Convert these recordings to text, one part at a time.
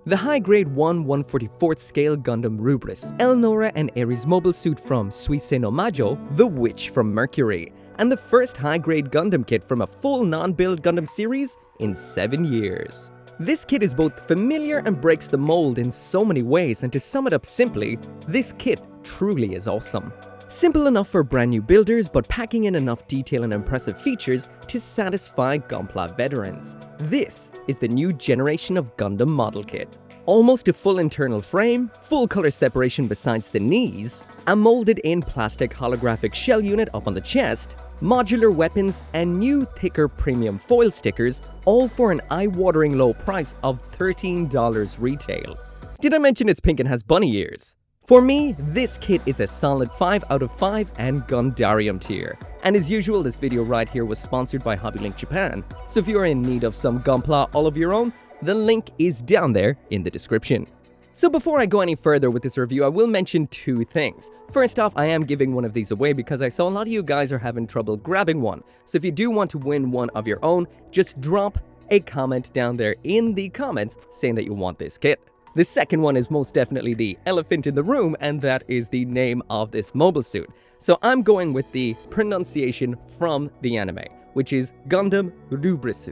The high-grade 1/144th scale Gundam Rubris, Elnora and Ares mobile suit from Suisei no Majo, the Witch from Mercury, and the first high-grade Gundam kit from a full non-build Gundam series in 7 years. This kit is both familiar and breaks the mold in so many ways, and to sum it up simply, this kit truly is awesome. Simple enough for brand new builders, but packing in enough detail and impressive features to satisfy Gunpla veterans. This is the new generation of Gundam model kit. Almost a full internal frame, full color separation besides the knees, a molded in plastic holographic shell unit up on the chest, modular weapons, and new thicker premium foil stickers, all for an eye-watering low price of $13 retail. Did I mention it's pink and has bunny ears? For me, this kit is a solid 5 out of 5 and Gundarium tier. And as usual, this video right here was sponsored by HobbyLink Japan, so if you are in need of some Gunpla all of your own, the link is down there in the description. So before I go any further with this review, I will mention 2 things. First off, I am giving one of these away because I saw a lot of you guys are having trouble grabbing one. So if you do want to win one of your own, just drop a comment down there in the comments saying that you want this kit. The second one is most definitely the elephant in the room, and that is the name of this mobile suit. So I'm going with the pronunciation from the anime, which is Gundam Rubris,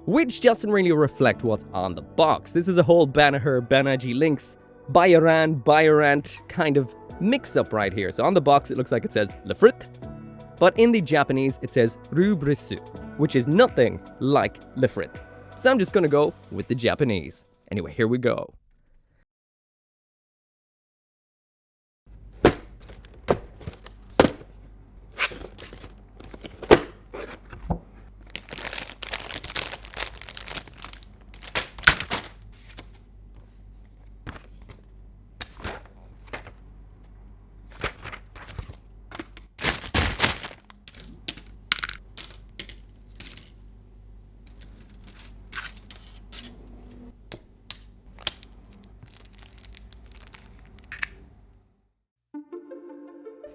which doesn't really reflect what's on the box. This is a whole Banner, Banaji Links, Bayarant kind of mix-up right here. So on the box it looks like it says Lfrith, but in the Japanese it says Rubris, which is nothing like Lfrith. So I'm just gonna go with the Japanese. Anyway, here we go.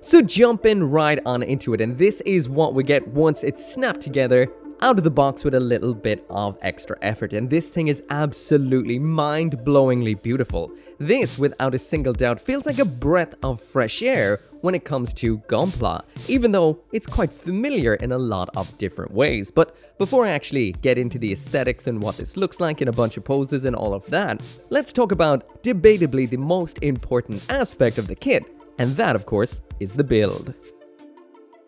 So jumping right on into it, and this is what we get once it's snapped together out of the box with a little bit of extra effort, and this thing is absolutely mind-blowingly beautiful. This, without a single doubt, feels like a breath of fresh air when it comes to Gunpla, even though it's quite familiar in a lot of different ways. But before I actually get into the aesthetics and what this looks like in a bunch of poses and all of that, let's talk about debatably the most important aspect of the kit, and that, of course, is the build.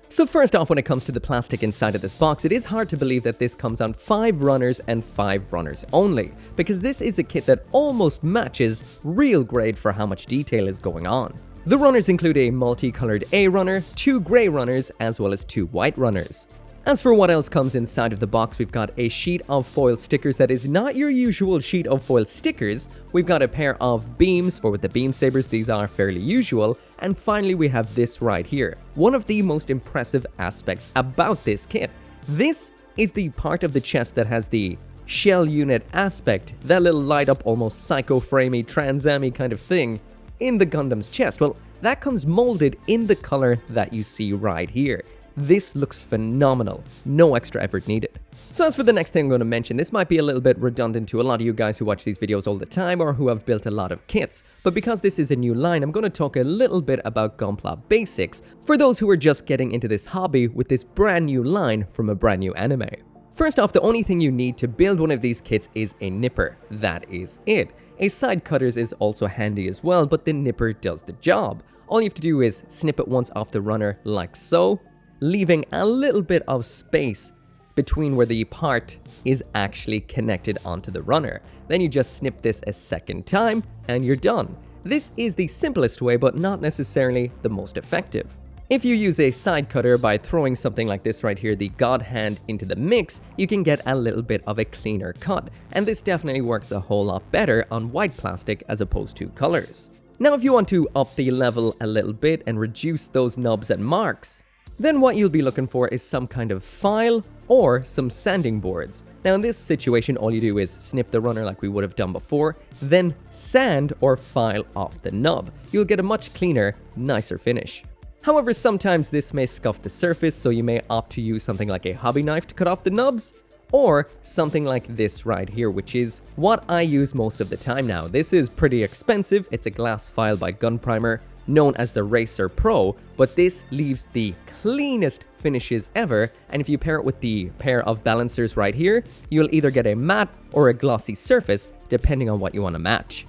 So first off, when it comes to the plastic inside of this box, it is hard to believe that this comes on 5 runners and 5 runners only, because this is a kit that almost matches real grade for how much detail is going on. The runners include a multicolored A runner, 2 grey runners, as well as 2 white runners. As for what else comes inside of the box, we've got a sheet of foil stickers that is not your usual sheet of foil stickers. We've got a pair of beams for with the beam sabers, these are fairly usual. And finally we have this right here, one of the most impressive aspects about this kit. This is the part of the chest that has the shell unit aspect, that little light up almost psycho-framey, Trans-Am-y kind of thing in the Gundam's chest. Well, that comes molded in the color that you see right here. This looks phenomenal, no extra effort needed. So as for the next thing I'm going to mention, this might be a little bit redundant to a lot of you guys who watch these videos all the time or who have built a lot of kits, but because this is a new line, I'm going to talk a little bit about Gunpla basics for those who are just getting into this hobby with this brand new line from a brand new anime. First off, the only thing you need to build one of these kits is a nipper. That is it. A side cutters is also handy as well, but the nipper does the job. All you have to do is snip it once off the runner like so, leaving a little bit of space between where the part is actually connected onto the runner. Then you just snip this a second time and you're done. This is the simplest way, but not necessarily the most effective. If you use a side cutter by throwing something like this right here, the God Hand, into the mix, you can get a little bit of a cleaner cut, and this definitely works a whole lot better on white plastic as opposed to colors. Now if you want to up the level a little bit and reduce those nubs and marks, then what you'll be looking for is some kind of file or some sanding boards. Now in this situation, all you do is snip the runner like we would have done before, then sand or file off the nub. You'll get a much cleaner, nicer finish. However, sometimes this may scuff the surface, so you may opt to use something like a hobby knife to cut off the nubs, or something like this right here, which is what I use most of the time now. This is pretty expensive. It's a glass file by Gun Primer, known as the Racer Pro, but this leaves the cleanest finishes ever, and if you pair it with the pair of balancers right here, you'll either get a matte or a glossy surface, depending on what you want to match.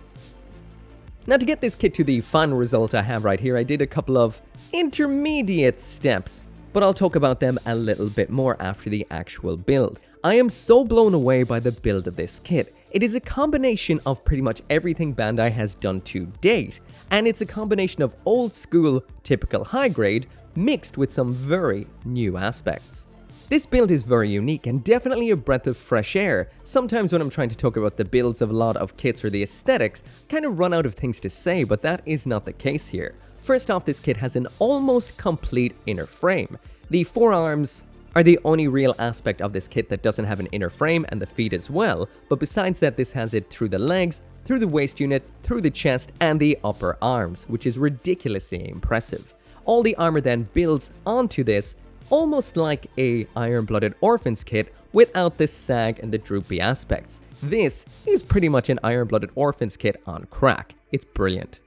Now, to get this kit to the final result I have right here, I did a couple of intermediate steps, but I'll talk about them a little bit more after the actual build. I am so blown away by the build of this kit. It is a combination of pretty much everything Bandai has done to date, and it's a combination of old school, typical high grade, mixed with some very new aspects. This build is very unique and definitely a breath of fresh air. Sometimes when I'm trying to talk about the builds of a lot of kits or the aesthetics, I kind of run out of things to say, but that is not the case here. First off, this kit has an almost complete inner frame. The forearms are the only real aspect of this kit that doesn't have an inner frame, and the feet as well, but besides that, this has it through the legs, through the waist unit, through the chest, and the upper arms, which is ridiculously impressive. All the armor then builds onto this, almost like a Iron-Blooded Orphans kit without the sag and the droopy aspects. This is pretty much an Iron-Blooded Orphans kit on crack. It's brilliant.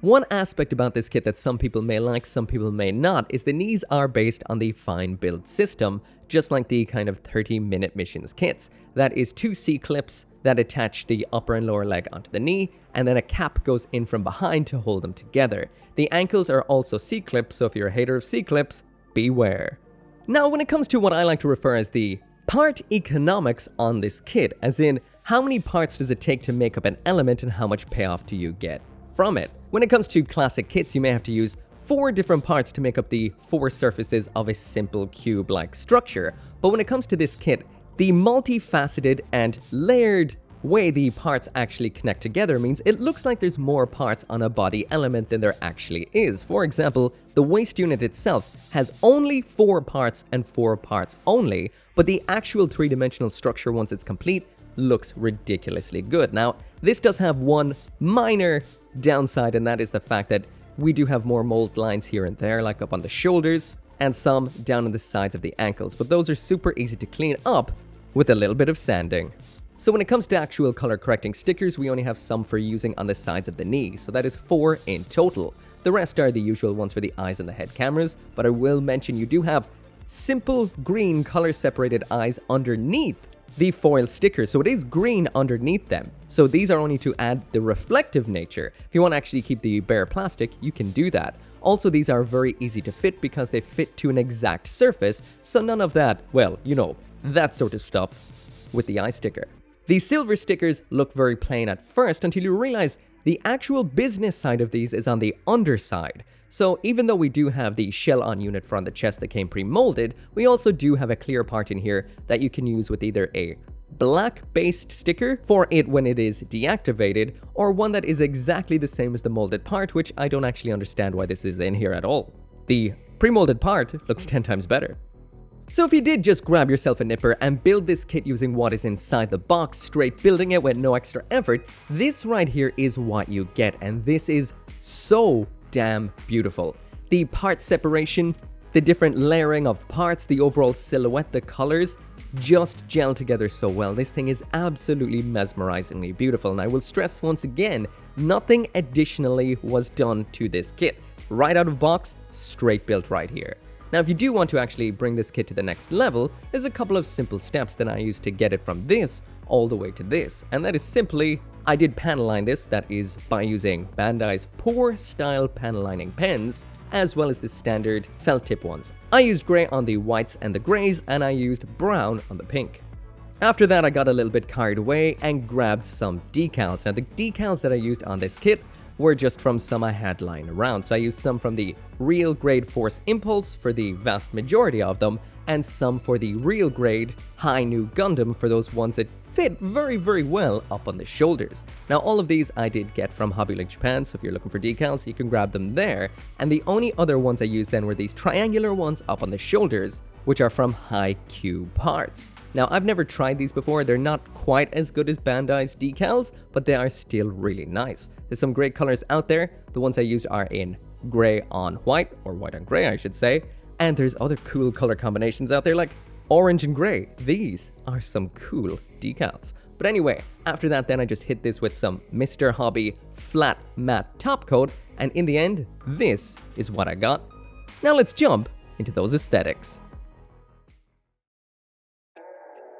One aspect about this kit that some people may like, some people may not, is the knees are based on the fine build system, just like the kind of 30-minute missions kits. That is 2 C-clips that attach the upper and lower leg onto the knee, and then a cap goes in from behind to hold them together. The ankles are also C-clips, so if you're a hater of C-clips, beware. Now, when it comes to what I like to refer as the part economics on this kit, as in how many parts does it take to make up an element and how much payoff do you get from it. When it comes to classic kits, you may have to use 4 different parts to make up the 4 surfaces of a simple cube-like structure. But when it comes to this kit, the multifaceted and layered way the parts actually connect together means it looks like there's more parts on a body element than there actually is. For example, the waist unit itself has only 4 parts and 4 parts only, but the actual 3-dimensional structure, once it's complete, looks ridiculously good. Now, this does have one minor downside, and that is the fact that we do have more mold lines here and there, like up on the shoulders, and some down on the sides of the ankles, but those are super easy to clean up with a little bit of sanding. So when it comes to actual color correcting stickers, we only have some for using on the sides of the knee, so that is 4 in total. The rest are the usual ones for the eyes and the head cameras, but I will mention you do have simple green color separated eyes underneath the foil stickers, so it is green underneath them. So these are only to add the reflective nature. If you want to actually keep the bare plastic, you can do that. Also, these are very easy to fit because they fit to an exact surface, so none of that, well, you know, that sort of stuff with the eye sticker. The silver stickers look very plain at first until you realize the actual business side of these is on the underside. So even though we do have the shell-on unit for on the chest that came pre-molded, we also do have a clear part in here that you can use with either a black-based sticker for it when it is deactivated, or one that is exactly the same as the molded part, which I don't actually understand why this is in here at all. The pre-molded part looks 10 times better. So if you did just grab yourself a nipper and build this kit using what is inside the box, straight building it with no extra effort, this right here is what you get, and this is so damn beautiful. The part separation, the different layering of parts, the overall silhouette, the colors, just gel together so well. This thing is absolutely mesmerizingly beautiful, and I will stress once again, nothing additionally was done to this kit. Right out of box, straight built right here. Now, if you do want to actually bring this kit to the next level, there's a couple of simple steps that I use to get it from this all the way to this, and that is simply, I did panel line this, that is by using Bandai's Pour style panel lining pens, as well as the standard felt tip ones. I used grey on the whites and the greys, and I used brown on the pink. After that, I got a little bit carried away and grabbed some decals. Now, the decals that I used on this kit were just from some I had lying around. So I used some from the Real Grade Force Impulse for the vast majority of them, and some for the Real Grade High New Gundam for those ones that fit very, very well up on the shoulders. Now, all of these I did get from Hobby Link Japan, so if you're looking for decals, you can grab them there. And the only other ones I used then were these triangular ones up on the shoulders, which are from High Q Parts. Now, I've never tried these before. They're not quite as good as Bandai's decals, but they are still really nice. There's some great colors out there. The ones I use are in gray on white, or white on gray, I should say. And there's other cool color combinations out there, like orange and gray. These are some cool decals. But anyway, after that then I just hit this with some Mr. Hobby flat matte top coat, and in the end, this is what I got. Now let's jump into those aesthetics.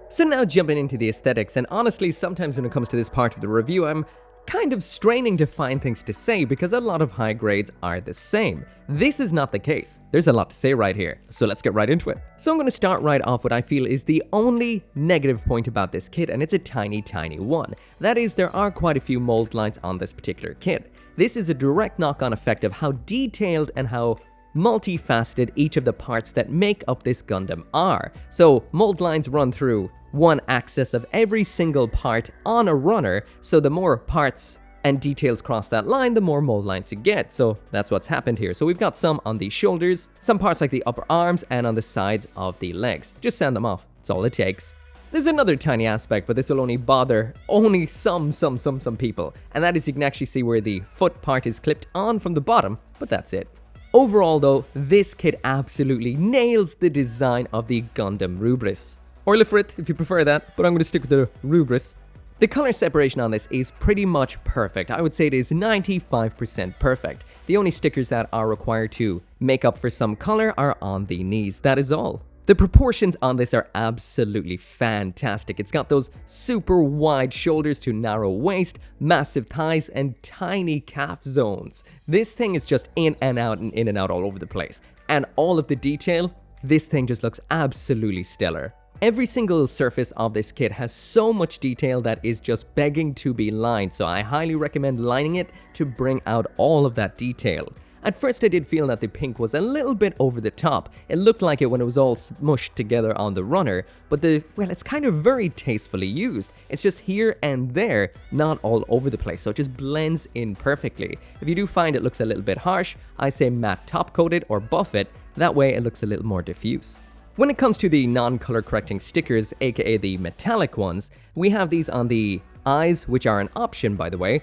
So now jumping into the aesthetics, and honestly sometimes when it comes to this part of the review I'm kind of straining to find things to say because a lot of high grades are the same. This is not the case. There's a lot to say right here, so let's get right into it. So I'm going to start right off what I feel is the only negative point about this kit, and it's a tiny one. That is, there are quite a few mold lines on this particular kit. This is a direct knock-on effect of how detailed and how multifaceted each of the parts that make up this Gundam are. So mold lines run through one axis of every single part on a runner, so the more parts and details cross that line, the more mold lines you get. So that's what's happened here. So we've got some on the shoulders, some parts like the upper arms, and on the sides of the legs. Just sand them off, that's all it takes. There's another tiny aspect, but this will only bother some people, and that is you can actually see where the foot part is clipped on from the bottom, but that's it. Overall though, this kit absolutely nails the design of the Gundam Rubris. Or Lfrith if you prefer that, but I'm going to stick with the Rubris. The color separation on this is pretty much perfect. I would say it is 95% perfect. The only stickers that are required to make up for some color are on the knees, that is all. The proportions on this are absolutely fantastic. It's got those super wide shoulders to narrow waist, massive thighs, and tiny calf zones. This thing is just in and out all over the place. And all of the detail, this thing just looks absolutely stellar. Every single surface of this kit has so much detail that is just begging to be lined, so I highly recommend lining it to bring out all of that detail. At first I did feel that the pink was a little bit over the top. It looked like it when it was all smushed together on the runner, but it's kind of very tastefully used. It's just here and there, not all over the place, so it just blends in perfectly. If you do find it looks a little bit harsh, I say matte top coat it or buff it, that way it looks a little more diffuse. When it comes to the non-color correcting stickers, aka the metallic ones, we have these on the eyes, which are an option by the way.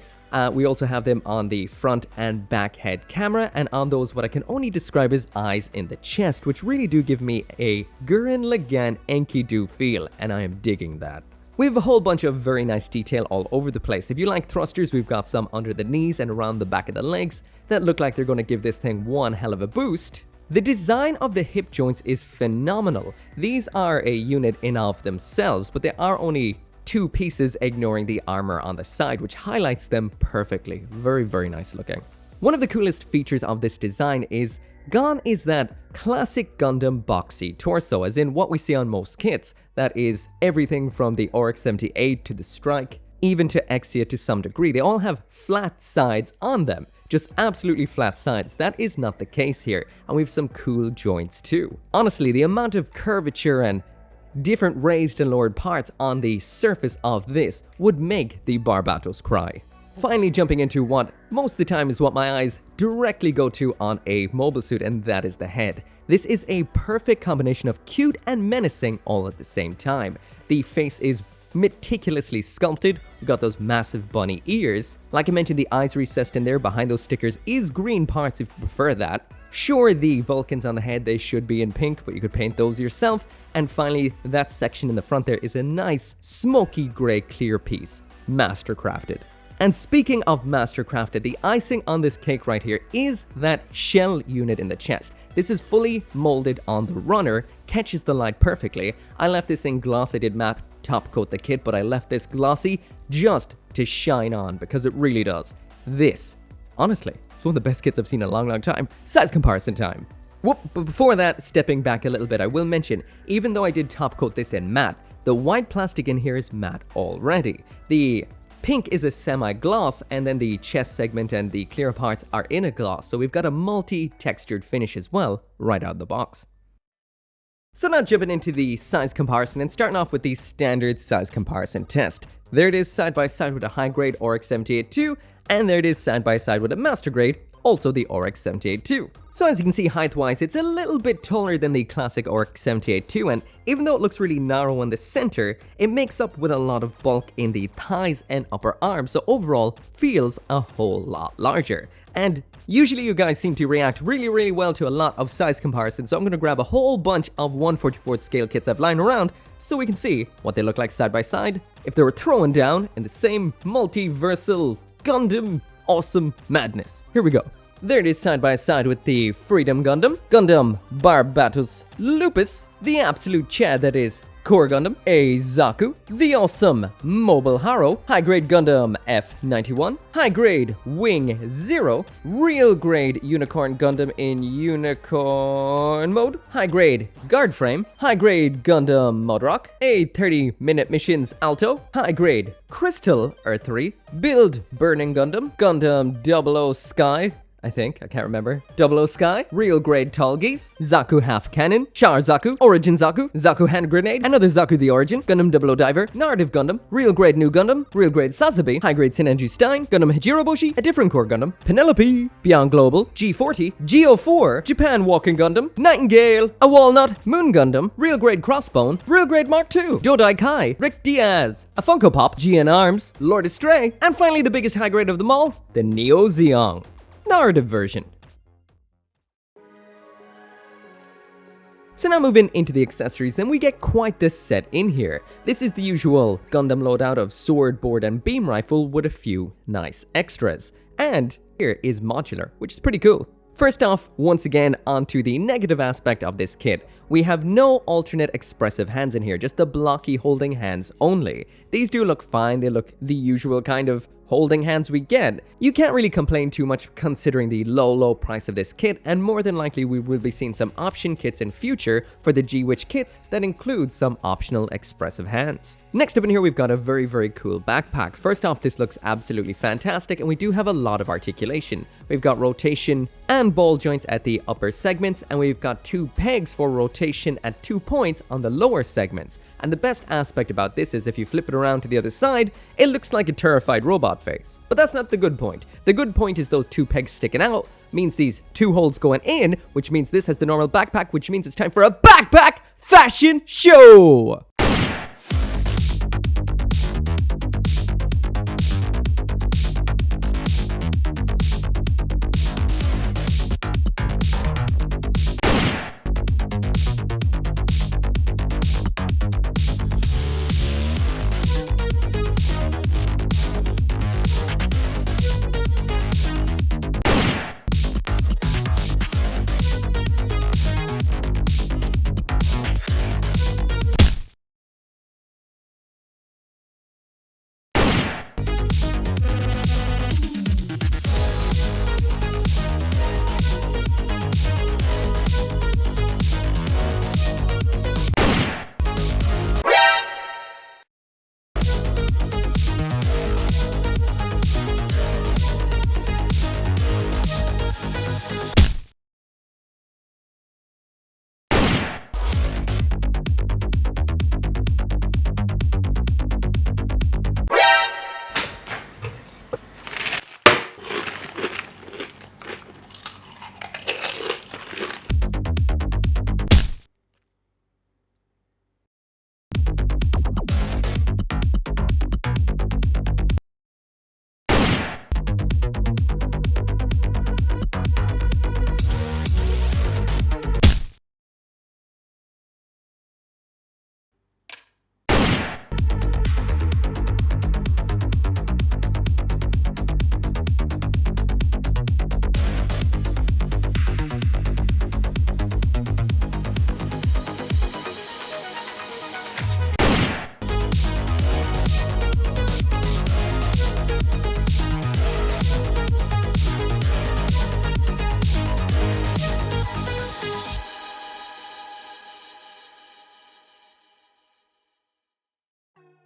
We also have them on the front and back head camera, and on those what I can only describe as eyes in the chest, which really do give me a Gurren Lagann Enkidu feel, and I am digging that. We have a whole bunch of very nice detail all over the place. If you like thrusters, we've got some under the knees and around the back of the legs that look like they're going to give this thing one hell of a boost. The design of the hip joints is phenomenal. These are a unit in of themselves, but they are only two pieces ignoring the armor on the side, which highlights them perfectly. Very nice looking. One of the coolest features of this design is that classic Gundam boxy torso, as in what we see on most kits. That is everything from the Oryx 78 to the Strike, even to Exia to some degree. They all have flat sides on them. Just absolutely flat sides. That is not the case here, and we have some cool joints too. Honestly, the amount of curvature and different raised and lowered parts on the surface of this would make the Barbatos cry. Finally jumping into what most of the time is what my eyes directly go to on a mobile suit, and that is the head. This is a perfect combination of cute and menacing all at the same time. The face is meticulously sculpted. We got those massive bunny ears. Like I mentioned, the eyes recessed in there behind those stickers is green parts if you prefer that. Sure, the Vulcans on the head, they should be in pink, but you could paint those yourself. And finally, that section in the front there is a nice smoky gray clear piece. Mastercrafted. And speaking of mastercrafted, the icing on this cake right here is that shell unit in the chest. This is fully molded on the runner, catches the light perfectly. I left this in gloss. I did matte top coat the kit, but I left this glossy just to shine on because it really does. This, honestly, it's one of the best kits I've seen in a long time. Size comparison time. Whoop, but before that, stepping back a little bit, I will mention, even though I did top coat this in matte, the white plastic in here is matte already. The pink is a semi-gloss, and then the chest segment and the clear parts are in a gloss, so we've got a multi-textured finish as well, right out of the box. So now jumping into the size comparison and starting off with the standard size comparison test. There it is side by side with a high grade Oryx 78-2, and there it is side by side with a master grade, also the Oryx 78-2. So as you can see, height-wise, it's a little bit taller than the classic Oryx 78-2, and even though it looks really narrow in the center, it makes up with a lot of bulk in the thighs and upper arms, so overall feels a whole lot larger. And usually you guys seem to react really well to a lot of size comparisons, so I'm gonna grab a whole bunch of 1/44th scale kits I've lying around so we can see what they look like side by side if they were thrown down in the same multiversal Gundam awesome madness. Here we go. There it is side by side with the Freedom Gundam, Gundam Barbatos Lupus, the absolute Chad that is Core Gundam, Zaku, the awesome Mobile Haro, high-grade Gundam F91, high-grade Wing Zero, real-grade Unicorn Gundam in Unicorn mode, high-grade Guard Frame, high-grade Gundam Modrock, a 30-minute missions Alto, high-grade Crystal Earth-3, Build Burning Gundam, Gundam 00 Sky, I can't remember. 00 Sky, Real Grade Tallgeese, Zaku Half Cannon, Char Zaku, Origin Zaku, Zaku Hand Grenade, Another Zaku the Origin, Gundam 00 Diver, Narrative Gundam, Real Grade New Gundam, Real Grade Sazabi, High Grade Sinanju Stein, Gundam Hijiroboshi, a different core Gundam, Penelope, Beyond Global, G40, G04, Japan Walking Gundam, Nightingale, a Walnut, Moon Gundam, Real Grade Crossbone, Real Grade Mark II, Dodai Kai, Rick Diaz, a Funko Pop, GN Arms, Lord Astray, and finally the biggest high grade of them all, the Neo Zeong narrative version. So now moving into the accessories, and we get quite this set in here. This is the usual Gundam loadout of sword, board, and beam rifle with a few nice extras. And here is modular, which is pretty cool. First off, once again, onto the negative aspect of this kit. We have no alternate expressive hands in here, just the blocky holding hands only. These do look fine, they look the usual kind of holding hands we get. You can't really complain too much considering the low price of this kit, and more than likely we will be seeing some option kits in future for the G-Witch kits that include some optional expressive hands. Next up in here we've got a very cool backpack. First off, this looks absolutely fantastic, and we do have a lot of articulation. We've got rotation and ball joints at the upper segments, and we've got 2 pegs for rotation at 2 points on the lower segments. And the best aspect about this is if you flip it around to the other side, it looks like a terrified robot face. But that's not the good point. The good point is those 2 pegs sticking out means these 2 holes going in, which means this has the normal backpack, which means it's time for a backpack fashion show!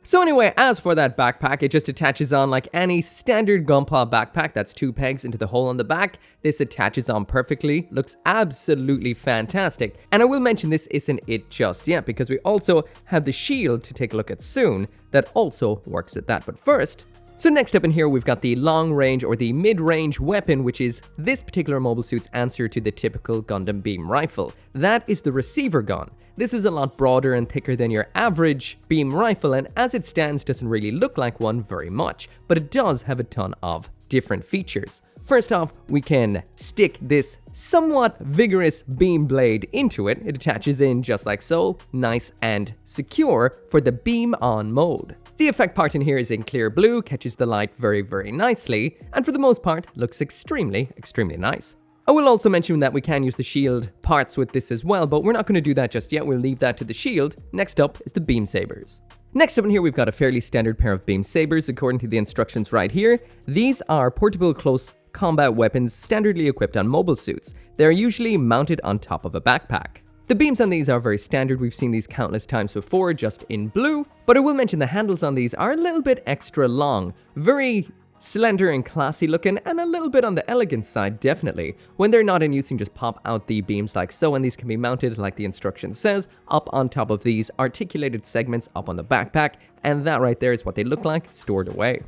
So anyway, as for that backpack, it just attaches on like any standard Gunpla backpack. That's 2 pegs into the hole on the back. This attaches on perfectly, looks absolutely fantastic. And I will mention this isn't it just yet, because we also have the shield to take a look at soon that also works with that. But first, so next up in here, we've got the long range or the mid-range weapon, which is this particular mobile suit's answer to the typical Gundam beam rifle. That is the receiver gun. This is a lot broader and thicker than your average beam rifle, and as it stands doesn't really look like one very much, but it does have a ton of different features. First off, we can stick this somewhat vigorous beam blade into it. It attaches in just like so, nice and secure for the beam on mode. The effect part in here is in clear blue, catches the light very, very nicely, and for the most part, looks extremely, extremely nice. I will also mention that we can use the shield parts with this as well, but we're not going to do that just yet. We'll leave that to the shield. Next up is the beam sabers. Next up in here, we've got a fairly standard pair of beam sabers according to the instructions right here. These are portable close combat weapons standardly equipped on mobile suits. They're usually mounted on top of a backpack. The beams on these are very standard. We've seen these countless times before, just in blue, but I will mention the handles on these are a little bit extra long. Very slender and classy looking, and a little bit on the elegant side, definitely. When they're not in use, you can just pop out the beams like so, and these can be mounted, like the instruction says, up on top of these articulated segments up on the backpack, and that right there is what they look like, stored away.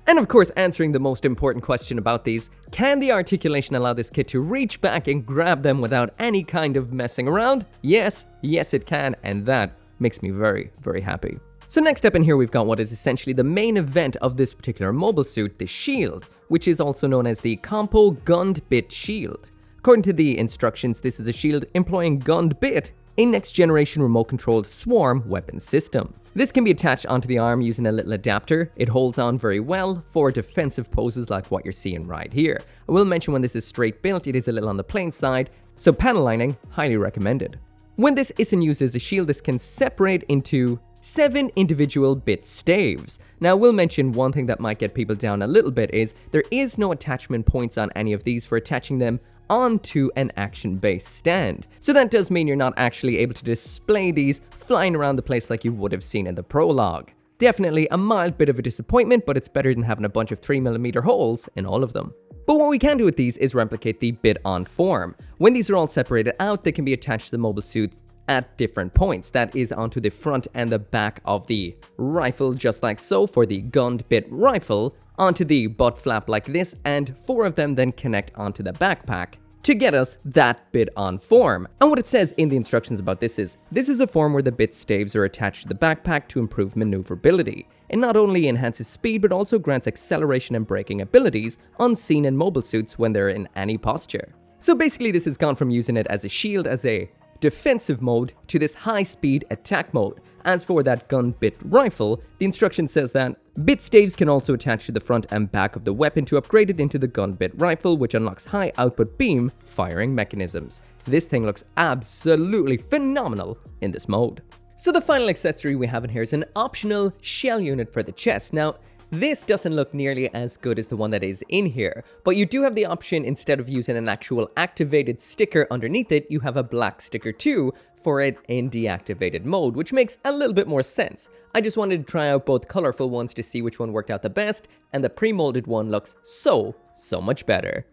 And of course, answering the most important question about these, can the articulation allow this kit to reach back and grab them without any kind of messing around? Yes, yes it can, and that makes me very, very happy. So next up in here, we've got what is essentially the main event of this particular mobile suit, the shield, which is also known as the Compo Gundbit Shield. According to the instructions, this is a shield employing Gundbit, a next-generation remote-controlled swarm weapon system. This can be attached onto the arm using a little adapter. It holds on very well for defensive poses like what you're seeing right here. I will mention when this is straight built, it is a little on the plain side, so panel lining, highly recommended. When this isn't used as a shield, this can separate into 7 individual bit staves. Now, I will mention one thing that might get people down a little bit is there is no attachment points on any of these for attaching them onto an action-based stand. So that does mean you're not actually able to display these flying around the place like you would have seen in the prologue. Definitely a mild bit of a disappointment, but it's better than having a bunch of 3mm holes in all of them. But what we can do with these is replicate the bit-on form. When these are all separated out, they can be attached to the mobile suit at different points. That is onto the front and the back of the rifle, just like so for the Gundbit rifle, onto the butt flap like this, and 4 of them then connect onto the backpack to get us that bit on form. And what it says in the instructions about this is a form where the bit staves are attached to the backpack to improve maneuverability. It not only enhances speed, but also grants acceleration and braking abilities unseen in mobile suits when they're in any posture. So basically this has gone from using it as a shield, as a defensive mode, to this high-speed attack mode. As for that Gundbit rifle, the instruction says that bit staves can also attach to the front and back of the weapon to upgrade it into the Gundbit rifle, which unlocks high output beam firing mechanisms. This thing looks absolutely phenomenal in this mode. So the final accessory we have in here is an optional shell unit for the chest. Now, this doesn't look nearly as good as the one that is in here, but you do have the option, instead of using an actual activated sticker underneath it, you have a black sticker too for it in deactivated mode, which makes a little bit more sense. I just wanted to try out both colorful ones to see which one worked out the best, and the pre-molded one looks so much better.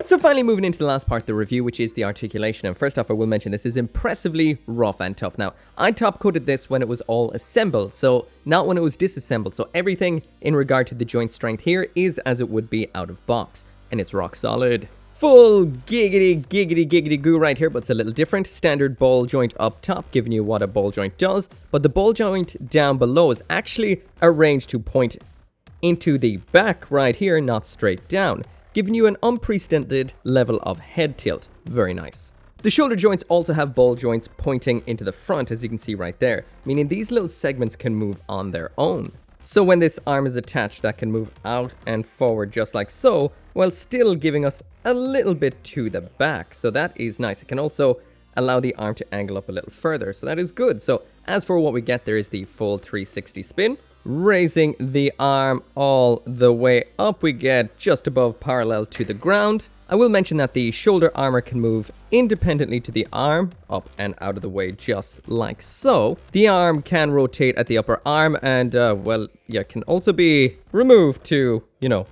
So finally moving into the last part of the review, which is the articulation, and first off I will mention this is impressively rough and tough. Now, I top coated this when it was all assembled, so not when it was disassembled, so everything in regard to the joint strength here is as it would be out of box, and it's rock solid. Full giggity goo right here, but it's a little different. Standard ball joint up top, giving you what a ball joint does, but the ball joint down below is actually arranged to point into the back right here, not straight down, giving you an unprecedented level of head tilt. Very nice. The shoulder joints also have ball joints pointing into the front, as you can see right there, meaning these little segments can move on their own. So when this arm is attached, that can move out and forward just like so, while still giving us a little bit to the back. So that is nice. It can also allow the arm to angle up a little further, so that is good. So as for what we get, there is the full 360 spin. Raising the arm all the way up, we get just above parallel to the ground. I will mention that the shoulder armor can move independently to the arm, up and out of the way just like so. The arm can rotate at the upper arm and, well, yeah, can also be removed to, you know,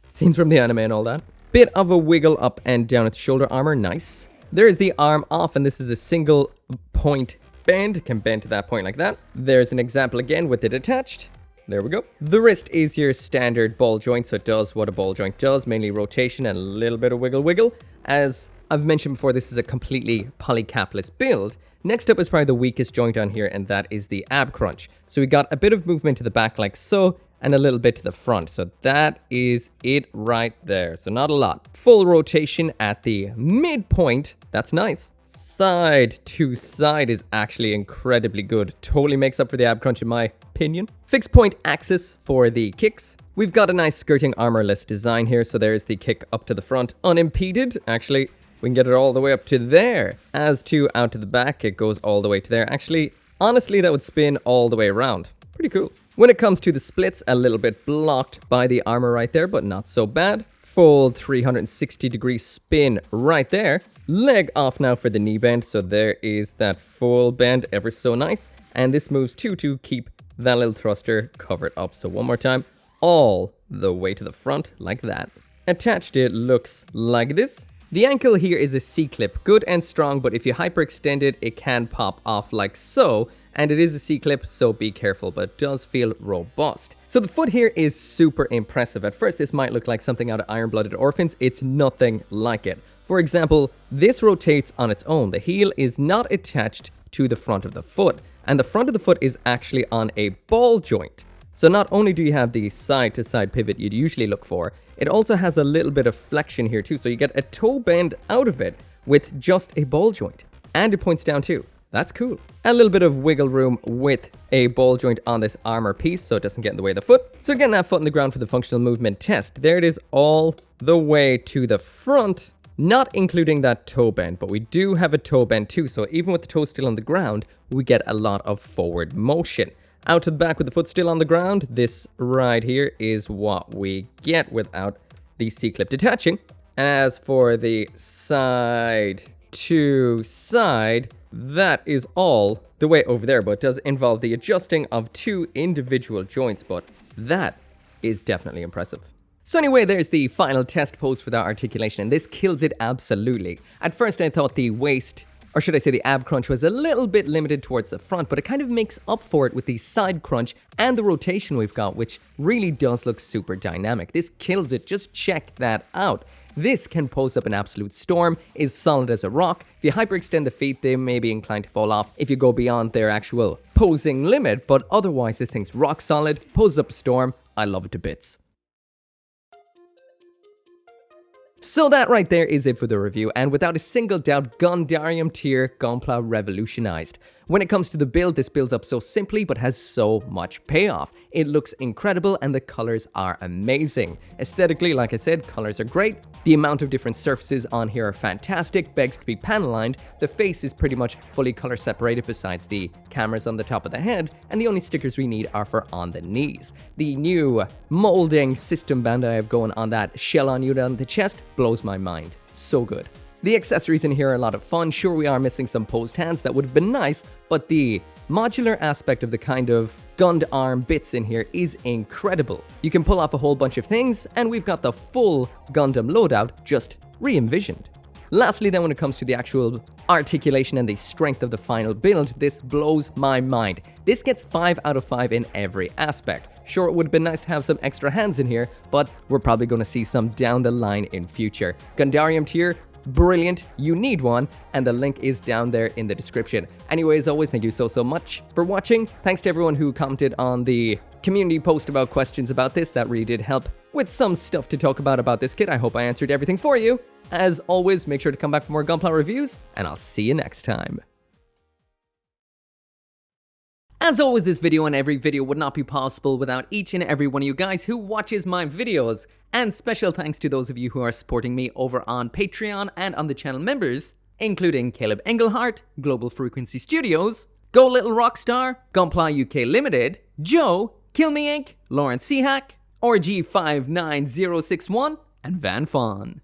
scenes from the anime and all that. Bit of a wiggle up and down its shoulder armor, nice. There's the arm off, and this is a single point bend. It can bend to that point like that. There's an example again with it attached. There we go. The wrist is your standard ball joint, so it does what a ball joint does, mainly rotation and a little bit of wiggle. As I've mentioned before, this is a completely polycapless build. Next up is probably the weakest joint on here, and that is the ab crunch. So we got a bit of movement to the back like so, and a little bit to the front. So that is it right there. So not a lot. Full rotation at the midpoint. That's nice. Side to side is actually incredibly good. Totally makes up for the ab crunch in my opinion. Fixed point axis for the kicks. We've got a nice skirting armorless design here. So there's the kick up to the front unimpeded. Actually, we can get it all the way up to there. As to out to the back, it goes all the way to there. Actually, honestly, that would spin all the way around. Pretty cool. When it comes to the splits, a little bit blocked by the armor right there, but not so bad. Full 360-degree spin right there. Leg off now for the knee bend, so there is that full bend, ever so nice. And this moves too to keep that little thruster covered up. So one more time, all the way to the front like that. Attached, it looks like this. The ankle here is a C-clip, good and strong, but if you hyperextend it, it can pop off like so. And it is a C-clip, so be careful, but it does feel robust. So the foot here is super impressive. At first, this might look like something out of Iron-Blooded Orphans. It's nothing like it. For example, this rotates on its own. The heel is not attached to the front of the foot, and the front of the foot is actually on a ball joint. So not only do you have the side-to-side pivot you'd usually look for, it also has a little bit of flexion here too, so you get a toe bend out of it with just a ball joint. And it points down too. That's cool. A little bit of wiggle room with a ball joint on this armor piece so it doesn't get in the way of the foot. So getting that foot on the ground for the functional movement test. There it is all the way to the front, not including that toe bend, but we do have a toe bend too. So even with the toe still on the ground, we get a lot of forward motion. Out to the back with the foot still on the ground, this right here is what we get without the C-clip detaching. As for the side to side, that is all the way over there, but it does involve the adjusting of two individual joints, but that is definitely impressive. So anyway, there's the final test pose for that articulation, and this kills it absolutely. At first I thought the waist, or should I say the ab crunch, was a little bit limited towards the front, but it kind of makes up for it with the side crunch and the rotation we've got, which really does look super dynamic. This kills it, just check that out. This can pose up an absolute storm, is solid as a rock. If you hyperextend the feet, they may be inclined to fall off if you go beyond their actual posing limit, but otherwise this thing's rock solid, poses up a storm. I love it to bits. So that right there is it for the review, and without a single doubt, Gundam tier Gunpla revolutionized. When it comes to the build, this builds up so simply but has so much payoff. It looks incredible and the colors are amazing. Aesthetically, like I said, colors are great. The amount of different surfaces on here are fantastic, begs to be panel-lined. The face is pretty much fully color separated besides the cameras on the top of the head, and the only stickers we need are for on the knees. The new molding system band I have going on that shell-on unit on the chest blows my mind. So good. The accessories in here are a lot of fun. Sure, we are missing some posed hands, that would have been nice, but the modular aspect of the kind of gunned arm bits in here is incredible. You can pull off a whole bunch of things, and we've got the full Gundam loadout just re-envisioned. Lastly then, when it comes to the actual articulation and the strength of the final build, this blows my mind. This gets 5 out of 5 in every aspect. Sure, it would have been nice to have some extra hands in here, but we're probably going to see some down the line in future. Gundam tier, brilliant, you need one, and the link is down there in the description. Anyway, as always, thank you so much for watching. Thanks to everyone who commented on the community post about questions about this. That really did help with some stuff to talk about this kit. I hope I answered everything for you. As always, make sure to come back for more Gunpla reviews, and I'll see you next time. As always, this video and every video would not be possible without each and every one of you guys who watches my videos. And special thanks to those of you who are supporting me over on Patreon and on the channel members, including Caleb Engelhart, Global Frequency Studios, Go Little Rockstar, Gunpla UK Limited, Joe, Kill Me Inc., Lauren Seahack, RG59061, and Van Fawn.